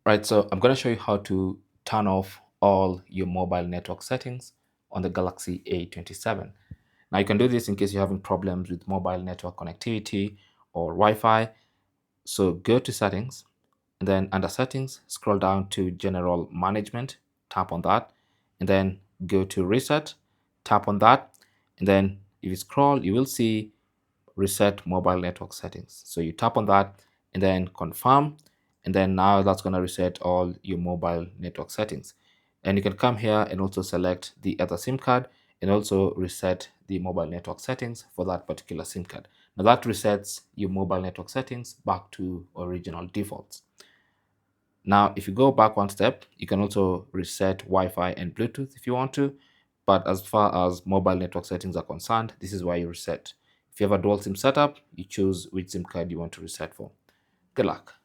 Right, so I'm going to show you how to turn off all your mobile network settings on the Galaxy A27. Now you can do this in case you're having problems with mobile network connectivity or Wi-Fi. So go to settings and then under settings, scroll down to general management, tap on that, and then go to reset, tap on that, and then if you scroll, you will see reset mobile network settings. So you tap on that and then confirm, and then now that's going to reset all your mobile network settings. And you can come here and also select the other SIM card and also reset the mobile network settings for that particular SIM card. Now that resets your mobile network settings back to original defaults. Now, if you go back one step, you can also reset Wi-Fi and Bluetooth if you want to. But as far as mobile network settings are concerned, this is why you reset. If you have a dual SIM setup, you choose which SIM card you want to reset for. Good luck.